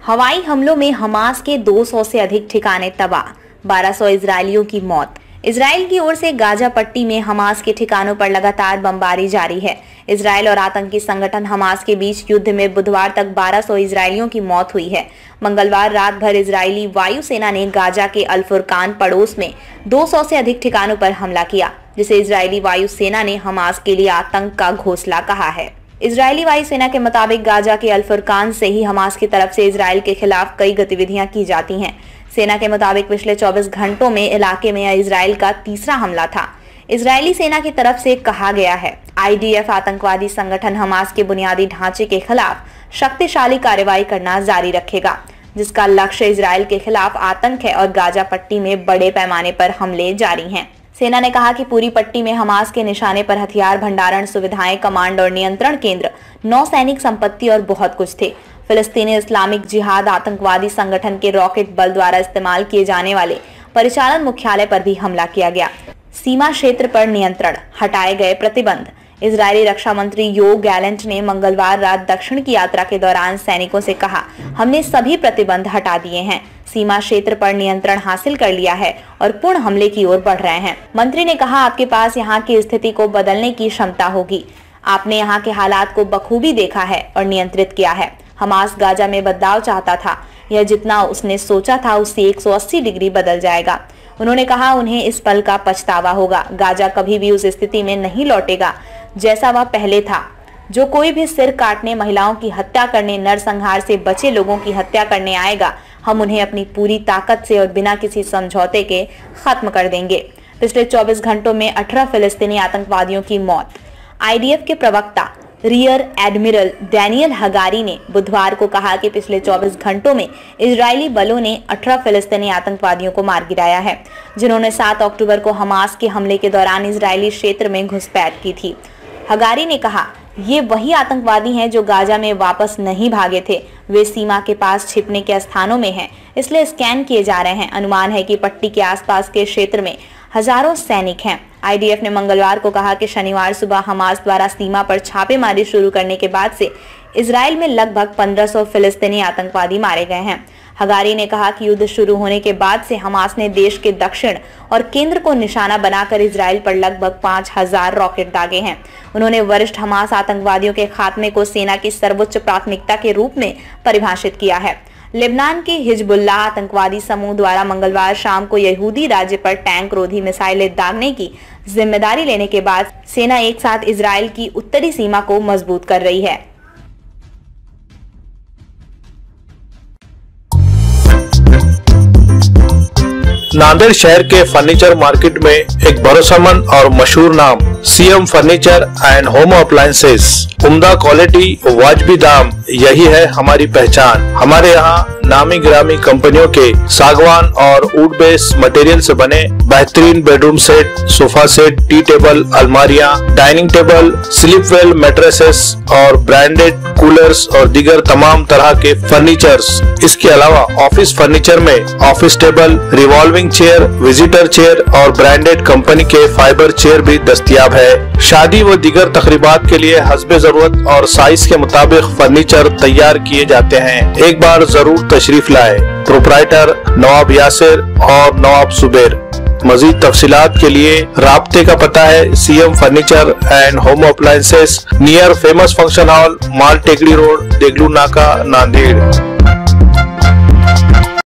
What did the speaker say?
हवाई हमलों में हमास के 200 से अधिक ठिकाने तबाह, 1200 इजरायलियों की मौत। इजराइल की ओर से गाजा पट्टी में हमास के ठिकानों पर लगातार बमबारी जारी है। इजराइल और आतंकी संगठन हमास के बीच युद्ध में बुधवार तक 1200 इजरायलियों की मौत हुई है। मंगलवार रात भर इजरायली वायुसेना ने गाजा के अल फुरकान पड़ोस में 200 से अधिक ठिकानों पर हमला किया, जिसे इजरायली वायुसेना ने हमास के लिए आतंक का घोंसला कहा है। इजरायली वायुसेना के मुताबिक गाजा के अल फुरकान से ही हमास की तरफ से इजराइल के खिलाफ कई गतिविधियां की जाती हैं। सेना के मुताबिक पिछले 24 घंटों में इलाके में इजराइल का तीसरा हमला था। इजरायली सेना की तरफ से कहा गया है, IDF आतंकवादी संगठन हमास के बुनियादी ढांचे के खिलाफ शक्तिशाली कार्रवाई करना जारी रखेगा, जिसका लक्ष्य इजराइल के खिलाफ आतंक है और गाजा पट्टी में बड़े पैमाने पर हमले जारी हैं। सेना ने कहा कि पूरी पट्टी में हमास के निशाने पर हथियार भंडारण सुविधाएं, कमांड और नियंत्रण केंद्र, नौसैनिक संपत्ति और बहुत कुछ थे। फिलिस्तीनी इस्लामिक जिहाद आतंकवादी संगठन के रॉकेट बल द्वारा इस्तेमाल किए जाने वाले परिचालन मुख्यालय पर भी हमला किया गया। सीमा क्षेत्र पर नियंत्रण, हटाए गए प्रतिबंध। इजरायली रक्षा मंत्री योव गैलेंट ने मंगलवार रात दक्षिण की यात्रा के दौरान सैनिकों से कहा, हमने सभी प्रतिबंध हटा दिए हैं, सीमा क्षेत्र पर नियंत्रण हासिल कर लिया है और पूर्ण हमले की ओर बढ़ रहे हैं। मंत्री ने कहा, आपके पास यहाँ की स्थिति को बदलने की क्षमता होगी। आपने यहाँ के हालात को बखूबी देखा है और नियंत्रित किया है। हमास गाजा में बदलाव चाहता था, यह जितना उसने सोचा था उससे 180 डिग्री बदल जाएगा। उन्होंने कहा, उन्हें इस पल का पछतावा होगा। गाजा कभी भी उस स्थिति में नहीं लौटेगा जैसा वह पहले था। जो कोई भी सिर काटने, महिलाओं की हत्या करने, नरसंहार से बचे लोगों की हत्या करने आएगा, हम उन्हें अपनी पूरी ताकत से और बिना किसी समझौते के खत्म कर देंगे। पिछले 24 घंटों में 18 फिलिस्तीनी आतंकवादियों की मौत। IDF के प्रवक्ता रियर एडमिरल डैनियल हगारी ने बुधवार को कहा कि पिछले 24 घंटों में इजरायली बलों ने 18 फिलिस्तीनी आतंकवादियों को मार गिराया है, जिन्होंने 7 अक्टूबर को हमास के हमले के दौरान इजरायली क्षेत्र में घुसपैठ की थी। हगारी ने कहा, ये वही आतंकवादी हैं जो गाजा में वापस नहीं भागे थे। वे सीमा के पास छिपने के स्थानों में हैं, इसलिए स्कैन किए जा रहे हैं। अनुमान है कि पट्टी के आसपास के क्षेत्र में हजारों सैनिक हैं। IDF ने मंगलवार को कहा कि शनिवार सुबह हमास द्वारा सीमा पर छापेमारी शुरू करने के बाद से इजराइल में लगभग 1500 फिलिस्तीनी आतंकवादी मारे गए हैं। हगारी ने कहा कि युद्ध शुरू होने के बाद से हमास ने देश के दक्षिण और केंद्र को निशाना बनाकर इजराइल पर लगभग 5000 रॉकेट दागे हैं। उन्होंने वरिष्ठ हमास आतंकवादियों के खात्मे को सेना की सर्वोच्च प्राथमिकता के रूप में परिभाषित किया है। लेबनान के हिजबुल्लाह आतंकवादी समूह द्वारा मंगलवार शाम को यहूदी राज्य पर टैंक रोधी मिसाइलें दागने की जिम्मेदारी लेने के बाद सेना एक साथ इजराइल की उत्तरी सीमा को मजबूत कर रही है। नांदेड़ शहर के फर्नीचर मार्केट में एक भरोसेमंद और मशहूर नाम CM furniture and home appliances. उम्दा क्वालिटी, वाजबी दाम, यही है हमारी पहचान। हमारे यहाँ नामी गिरामी कंपनियों के सागवान और वुड बेस मटेरियल से बने बेहतरीन bedroom set, sofa set, tea table, अलमारियाँ, dining table, sleep well mattresses और ब्रांडेड कूलर्स और दीगर तमाम तरह के फर्नीचर्स। इसके अलावा ऑफिस फर्नीचर में office table, revolving chair, visitor chair और ब्रांडेड कंपनी के फाइबर चेयर भी दस्तयाब है। शादी व दीगर तकरीबात के लिए हस्बे जरूरत और साइज के मुताबिक फर्नीचर तैयार किए जाते हैं। एक बार जरूर तशरीफ लाए। प्रोप्राइटर नवाब यासिर और नवाब सुबेर। मजीद तफसीलात के लिए राब्ते का पता है CM furniture and home appliances, near famous function hall, Mal Tekdi road, Deglur नाका, नांदेड़।